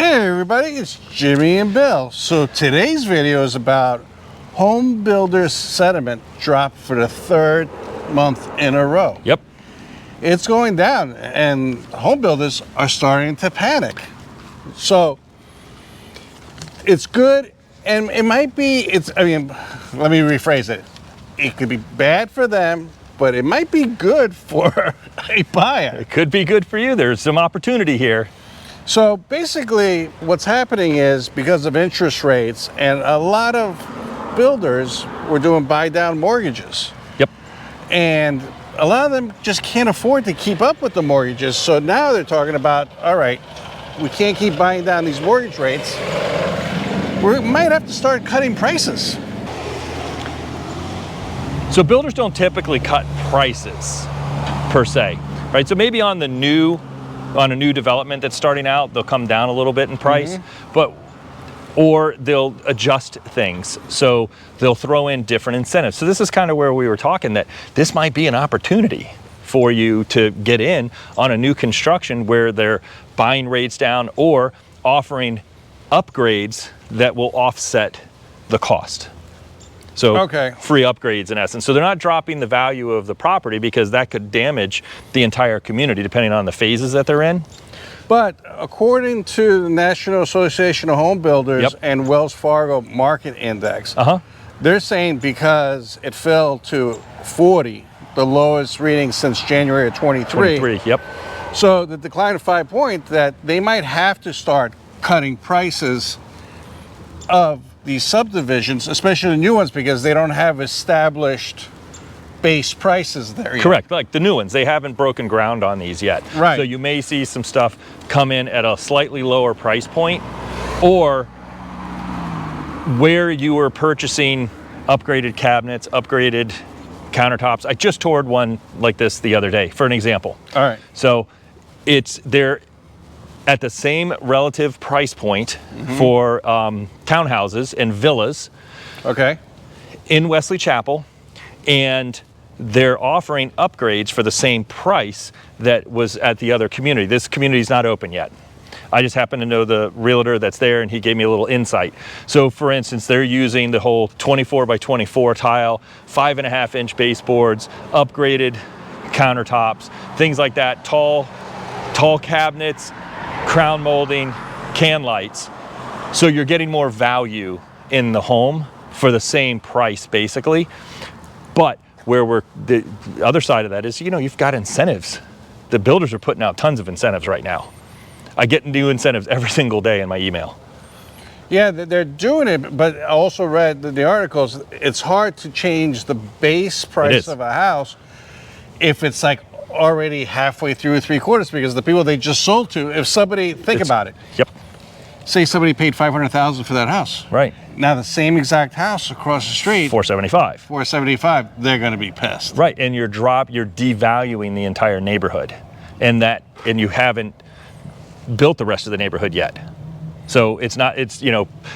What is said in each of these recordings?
Hey everybody, it's Jimmy and Bill. So today's video is about Homebuilders sentiment dropped for the third month in a row. Yep. It's going down and homebuilders are starting to panic. So it's good, and it might be, let me rephrase it. It could be bad for them, but it might be good for a buyer. It could be good for you. There's some opportunity here. So basically what's happening is, because of interest rates, and a lot of builders were doing buy down mortgages. Yep. And a lot of them just can't afford to keep up with the mortgages. So now they're talking about, all right, we can't keep buying down these mortgage rates. We might have to start cutting prices. So builders don't typically cut prices per se, right? So maybe on a new development that's starting out, they'll come down a little bit in price, or they'll adjust things. So they'll throw in different incentives. So this is kind of where we were talking, that this might be an opportunity for you to get in on a new construction where they're buying rates down or offering upgrades that will offset the cost. So free upgrades in essence. So they're not dropping the value of the property, because that could damage the entire community depending on the phases that they're in. But according to the National Association of Home Builders and Wells Fargo Market Index, they're saying because it fell to 40, the lowest reading since January of 23. So the decline of 5 points, that they might have to start cutting prices of these subdivisions, especially the new ones, because they don't have established base prices there yet. Correct, like the new ones, they haven't broken ground on these yet. Right. So you may see some stuff come in at a slightly lower price point, or where you were purchasing upgraded cabinets, upgraded countertops. I just toured one like this the other day, for an example. All right. So they're at the same relative price point for townhouses and villas in Wesley Chapel, and they're offering upgrades for the same price that was at the other community. This community is not open yet. I just happen to know the realtor that's there, and he gave me a little insight. So for instance, they're using the whole 24 by 24 tile, 5.5-inch baseboards, upgraded countertops, things like that, tall cabinets, crown molding, can lights. So you're getting more value in the home for the same price, basically. But where the other side of that is, you've got incentives. The builders are putting out tons of incentives right now. I get new incentives every single day in my email. Yeah, they're doing it, but I also read the articles. It's hard to change the base price of a house if it's like already halfway through 3/4, because the people they just sold to, if somebody, think about it. Say somebody paid $500,000 for that house. Right. Now the same exact house across the street, $475. they're going to be pissed. Right, and you're devaluing the entire neighborhood, and you haven't built the rest of the neighborhood yet. So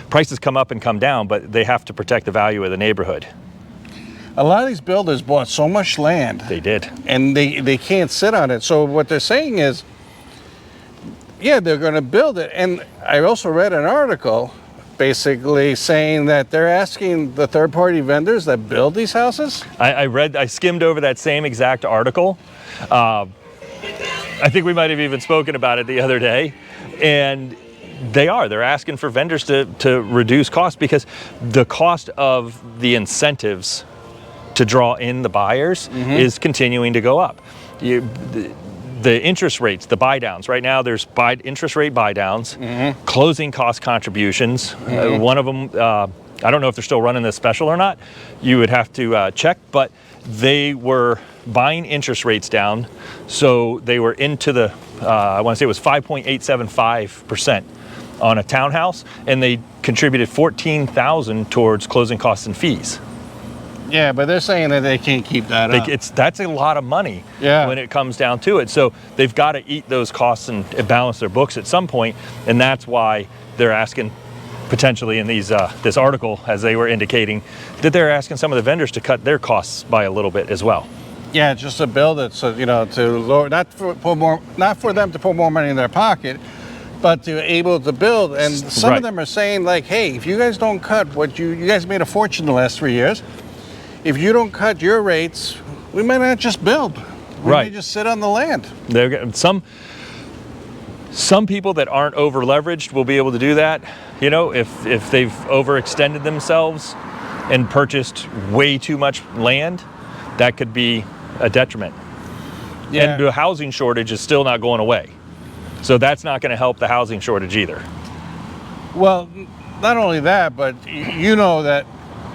prices come up and come down, but they have to protect the value of the neighborhood. A lot of these builders bought so much land. They did. And they can't sit on it. So what they're saying is, yeah, they're going to build it. And I also read an article basically saying that they're asking the third-party vendors that build these houses. I skimmed over that same exact article. I think we might have even spoken about it the other day. And they're asking for vendors to reduce costs, because the cost of the incentives to draw in the buyers is continuing to go up. The interest rates, the buy downs, right now there's interest rate buy downs, closing cost contributions. One of them, I don't know if they're still running this special or not. You would have to check, but they were buying interest rates down. So they were into the, I want to say it was 5.875% on a townhouse, and they contributed $14,000 towards closing costs and fees. Yeah, but they're saying that they can't keep that up. That's a lot of money when it comes down to it. So they've got to eat those costs and balance their books at some point, and that's why they're asking, potentially in this article, as they were indicating, that they're asking some of the vendors to cut their costs by a little bit as well. Yeah, just to build it, so to lower, not for them to put more money in their pocket, but to able to build. And some of them are saying like, hey, if you guys don't cut what you guys made a fortune the last 3 years, if you don't cut your rates, we might not just build. We may just sit on the land. Some people that aren't over leveraged will be able to do that. You know, if they've overextended themselves and purchased way too much land, that could be a detriment. Yeah. And the housing shortage is still not going away. So that's not going to help the housing shortage either. Well, not only that, but you know that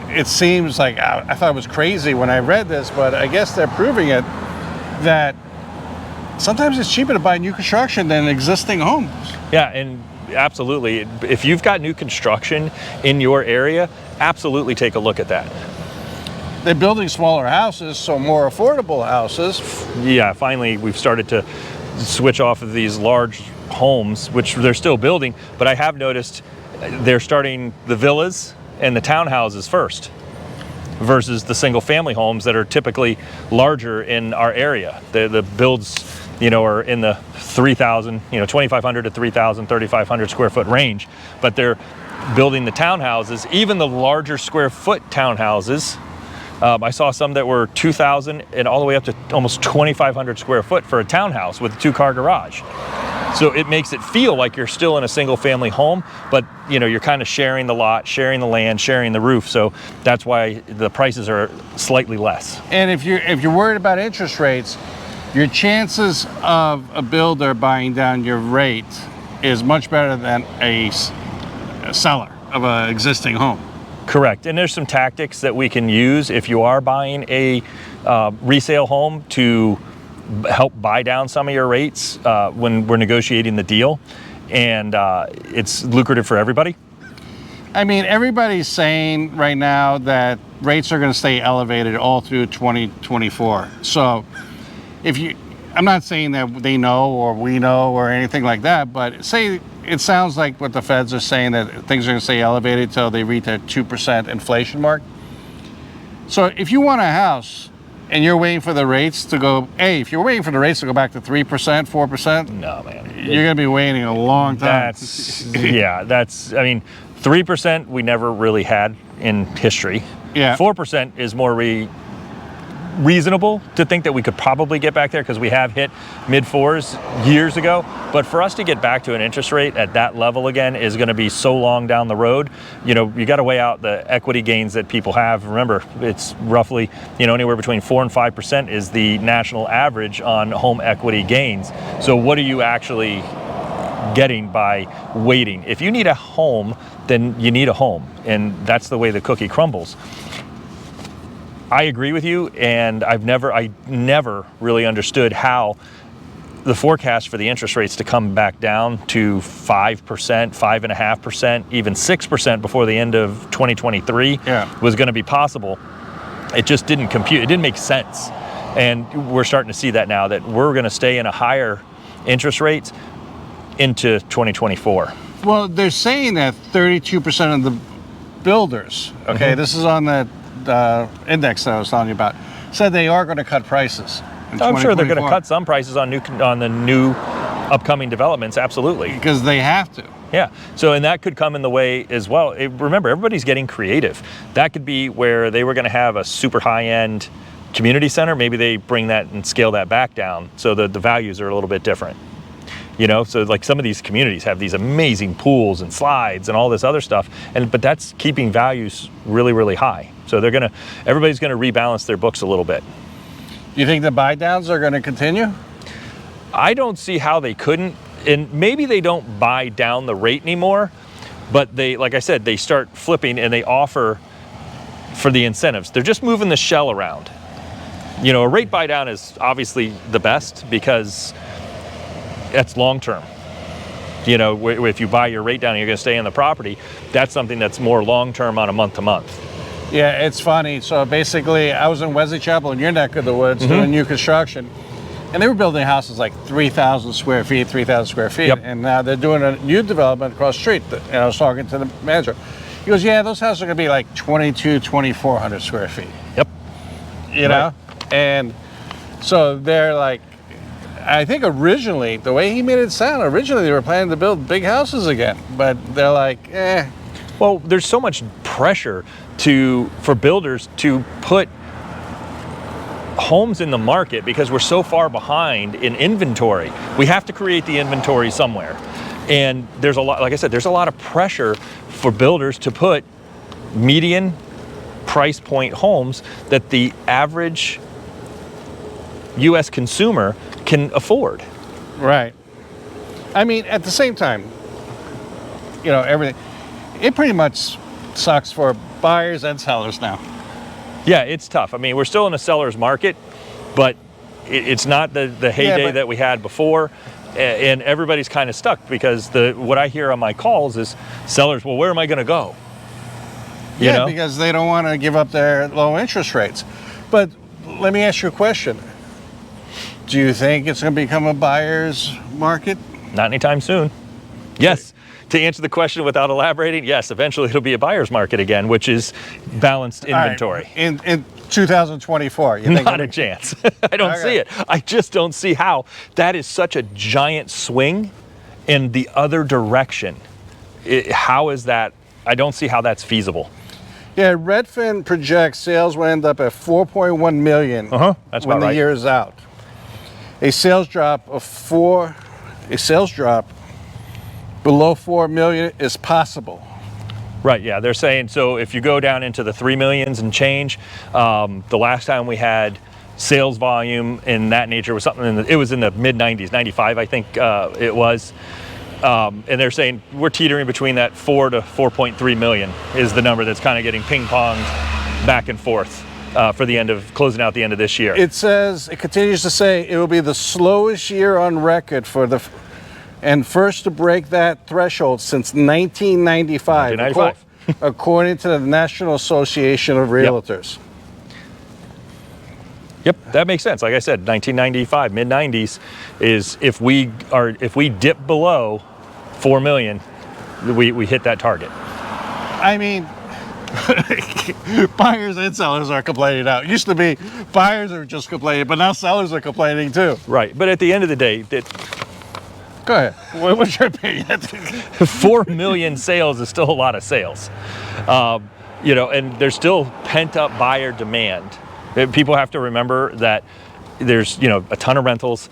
it seems like, I thought it was crazy when I read this, but I guess they're proving it, that sometimes it's cheaper to buy new construction than existing homes. Yeah, and absolutely. If you've got new construction in your area, absolutely take a look at that. They're building smaller houses, so more affordable houses. Yeah, finally we've started to switch off of these large homes, which they're still building, but I have noticed they're starting the villas and the townhouses first versus the single family homes that are typically larger in our area. The builds, are in the 3,000, 2,500 to 3,000, 3,500 square foot range, but they're building the townhouses, even the larger square foot townhouses. I saw some that were 2,000 and all the way up to almost 2,500 square foot for a townhouse with a 2-car garage. So it makes it feel like you're still in a single family home, but you're kind of sharing the lot, sharing the land, sharing the roof. So that's why the prices are slightly less. And if you're worried about interest rates, your chances of a builder buying down your rate is much better than a seller of an existing home. Correct. And there's some tactics that we can use if you are buying a resale home to help buy down some of your rates when we're negotiating the deal. And it's lucrative for everybody. I mean, everybody's saying right now that rates are going to stay elevated all through 2024. So I'm not saying that they know or we know or anything like that, but say it sounds like what the feds are saying, that things are going to stay elevated until they reach a 2% inflation mark. So if you want a house and you're waiting for the rates to go, if you're waiting for the rates to go back to 3%, 4%, no, man, you're going to be waiting a long time. 3% we never really had in history. Yeah. 4% is more reasonable to think that we could probably get back there because we have hit mid-4s years ago. But for us to get back to an interest rate at that level again is going to be so long down the road. You got to weigh out the equity gains that people have. Remember, it's roughly, anywhere between 4 and 5% is the national average on home equity gains. So what are you actually getting by waiting? If you need a home, then you need a home. And that's the way the cookie crumbles. I agree with you, and I never really understood how the forecast for the interest rates to come back down to 5%, 5.5%, even 6% before the end of 2023 was going to be possible. It just didn't compute. It didn't make sense. And we're starting to see that now, that we're going to stay in a higher interest rate into 2024. Well, they're saying that 32% of the builders, this is on the index that I was telling you about, said they are going to cut prices. I'm sure they're going to cut some prices on the new upcoming developments, absolutely. Because they have to. Yeah. So, and that could come in the way as well. Remember, everybody's getting creative. That could be where they were going to have a super high-end community center. Maybe they bring that and scale that back down so that the values are a little bit different. So like some of these communities have these amazing pools and slides and all this other stuff, but that's keeping values really, really high. So everybody's going to rebalance their books a little bit. Do you think the buy downs are going to continue? I don't see how they couldn't, and maybe they don't buy down the rate anymore, but they, like I said, they start flipping and they offer for the incentives. They're just moving the shell around. A rate buy down is obviously the best because that's long-term. If you buy your rate down and you're going to stay in the property, that's something that's more long-term on a month-to-month. Yeah, it's funny. So basically, I was in Wesley Chapel in your neck of the woods doing new construction, and they were building houses like 3,000 square feet, 3,000 square feet, and now they're doing a new development across the street. And I was talking to the manager. He goes, yeah, those houses are going to be like 2,400 square feet. Yep. And so they're like, I think originally, the way he made it sound, originally they were planning to build big houses again, but they're like, eh. Well, there's so much pressure for builders to put homes in the market because we're so far behind in inventory. We have to create the inventory somewhere. And there's a lot, like I said, there's a lot of pressure for builders to put median price point homes that the average U.S. consumer can afford. Right. I mean, at the same time, you know, everything, it pretty much sucks for buyers and sellers now. Yeah, it's tough. I mean, we're still in a seller's market, but it's not the heyday that we had before. And everybody's kind of stuck because what I hear on my calls is sellers, well, where am I going to go? You know? Because they don't want to give up their low interest rates. But let me ask you a question. Do you think it's going to become a buyer's market? Not anytime soon. Yes. To answer the question without elaborating, yes, eventually it'll be a buyer's market again, which is balanced inventory. Right. In 2024, you think? Not a chance. I don't see it. I just don't see how. That is such a giant swing in the other direction. How is that? I don't see how that's feasible. Yeah, Redfin projects sales will end up at 4.1 million That's when about right. the year is out. A sales drop below 4 million is possible. Right, yeah, they're saying, so if you go down into the 3 millions and change, the last time we had sales volume in that nature was something it was in the mid 90s, 95 I think it was. And they're saying we're teetering between that 4 to 4.3 million is the number that's kind of getting ping-ponged back and forth for closing out the end of this year. It continues to say it will be the slowest year on record and first to break that threshold since 1995. According to the National Association of Realtors. Yep, that makes sense. Like I said, 1995, mid 90s is if we dip below 4 million, we hit that target. I mean, buyers and sellers are complaining now. It used to be buyers are just complaining, but now sellers are complaining too. Right, but at the end of the day, go ahead. What's your opinion? 4 million sales is still a lot of sales. You know, and there's still pent-up buyer demand. People have to remember that there's, you know, a ton of rentals,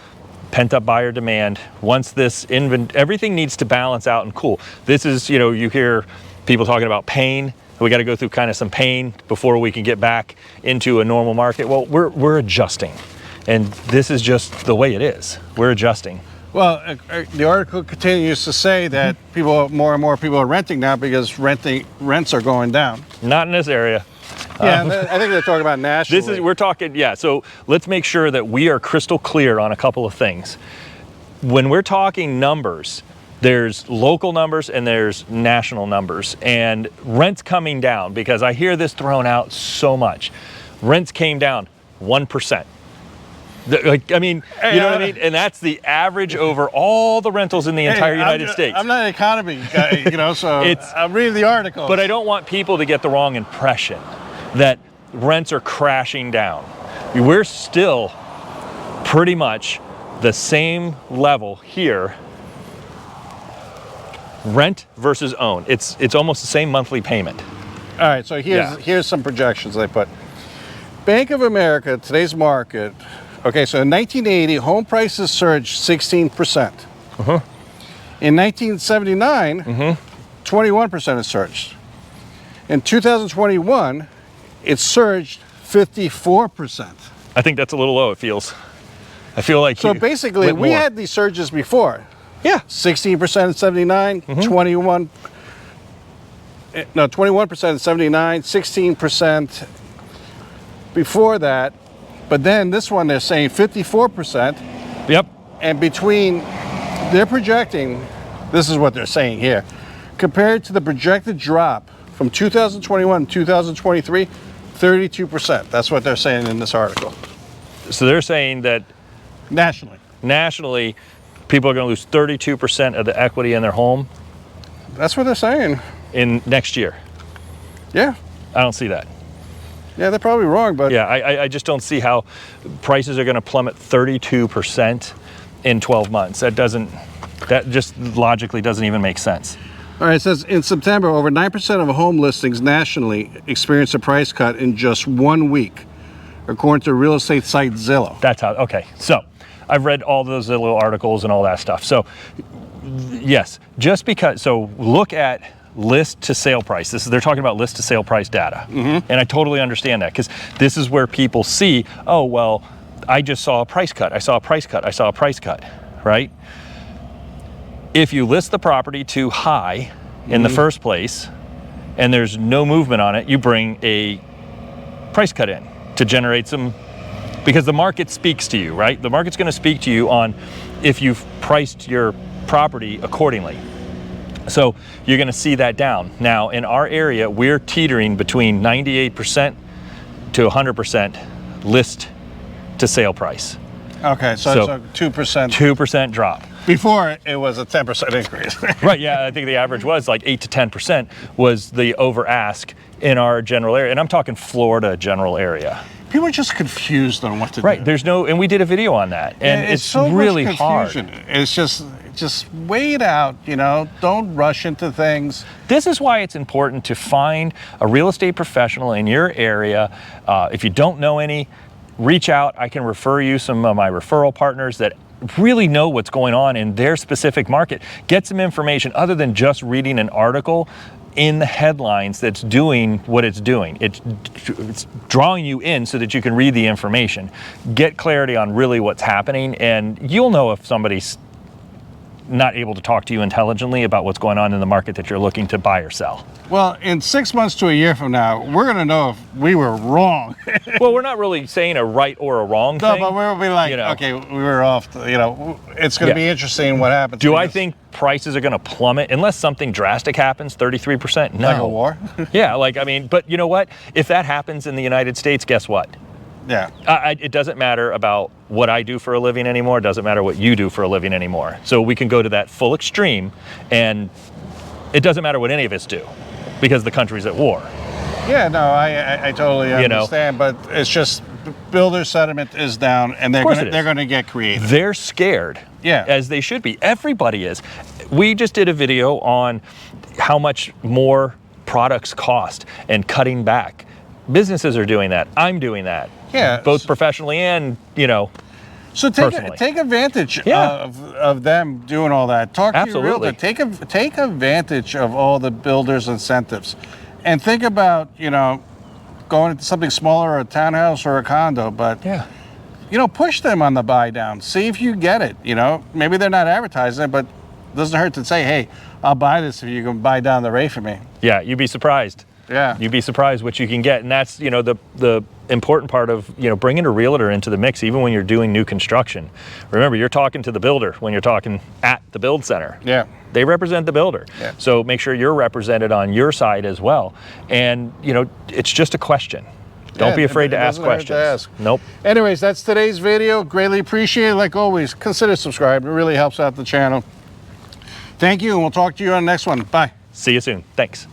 pent-up buyer demand. Once everything needs to balance out and cool. This is, you know, you hear people talking about pain. We got to go through kind of some pain before we can get back into a normal market. Well, we're adjusting, and this is just the way it is. We're adjusting. Well, the article continues to say that more and more people are renting now because rents are going down. Not in this area. Yeah, I think they're talking about nationally. We're talking, yeah, so let's make sure that we are crystal clear on a couple of things. When we're talking numbers, there's local numbers and there's national numbers, and rents coming down, because I hear this thrown out so much. Rents came down 1%. I mean, you know what I mean? And that's the average over all the rentals in the entire United States. I'm not an economy guy, you know, so I'm reading the article. But I don't want people to get the wrong impression that rents are crashing down. We're still pretty much the same level here. Rent versus own. It's almost the same monthly payment. All right, so here's some projections they put. Bank of America, today's market. Okay, so in 1980, home prices surged 16%. In 1979, 21% has surged. In 2021, it surged 54%. I think that's a little low, it feels. I feel like so basically, we had these surges before. Yeah. 16% in 79, 21% in 79, 16% before that. But then this one, they're saying 54%. Yep. And they're projecting, this is what they're saying here, compared to the projected drop from 2021 to 2023, 32%. That's what they're saying in this article. So they're saying that nationally, people are going to lose 32% of the equity in their home. That's what they're saying. In next year. Yeah. I don't see that. Yeah, they're probably wrong, but... Yeah, I just don't see how prices are going to plummet 32% in 12 months. That just logically doesn't even make sense. All right, it says in September, over 9% of home listings nationally experienced a price cut in just 1 week, according to real estate site Zillow. That's how, okay. So I've read all those Zillow articles and all that stuff. So yes, just because, so look at list to sale price. They're talking about list to sale price data. And I totally understand that, because this is where people see, oh, well, I just saw a price cut. I saw a price cut. I saw a price cut, right? If you list the property too high in the first place and there's no movement on it, you bring a price cut in to generate some, because the market speaks to you, right? The market's going to speak to you on if you've priced your property accordingly. So you're going to see that down. Now, in our area, we're teetering between 98% to 100% list to sale price. Okay, so it's a 2%. 2% drop. Before, it was a 10% increase. Right, yeah, I think the average was like 8 to 10% was the over ask in our general area. And I'm talking Florida general area. People are just confused on what to do. Right, there's no, and we did a video on that. And it's so really much hard. confusion. It's just wait out, you know, don't rush into things. This is why it's important to find a real estate professional in your area. If you don't know any, reach out. I can refer you some of my referral partners that really know what's going on in their specific market. Get some information other than just reading an article in the headlines that's doing what it's doing. It's drawing you in so that you can read the information. Get clarity on really what's happening, and you'll know if somebody's not able to talk to you intelligently about what's going on in the market that you're looking to buy or sell. Well, in 6 months to a year from now, we're going to know if we were wrong. Well, we're not really saying a right or a wrong thing. No, but we'll be like, okay, we were off. It's going to be interesting what happens. Do I think prices are going to plummet unless something drastic happens? 33%? No. Like a war? Yeah, but you know what? If that happens in the United States, guess what? Yeah. It doesn't matter about what I do for a living anymore. It doesn't matter what you do for a living anymore. So we can go to that full extreme, and it doesn't matter what any of us do because the country's at war. Yeah, no, I totally understand, but it's just builder sentiment is down, and they're going to get creative. They're scared. Yeah. As they should be. Everybody is. We just did a video on how much more products cost and cutting back. Businesses are doing that. I'm doing that. Yeah. Both professionally and, So take advantage of them doing all that. Talk to your realtor. Take advantage of all the builders' incentives. And think about, going into something smaller, or a townhouse or a condo, but push them on the buy down. See if you get it. Maybe they're not advertising it, but it doesn't hurt to say, hey, I'll buy this if you can buy down the rate for me. Yeah, you'd be surprised. Yeah. You'd be surprised what you can get. And that's, the important part of, bringing a realtor into the mix, even when you're doing new construction. Remember, you're talking to the builder when you're talking at the build center. Yeah. They represent the builder. Yeah. So make sure you're represented on your side as well. And, it's just a question. Don't be afraid to ask questions. Nope. Anyways, that's today's video. Greatly appreciate it. Like always, consider subscribing. It really helps out the channel. Thank you, and we'll talk to you on the next one. Bye. See you soon. Thanks.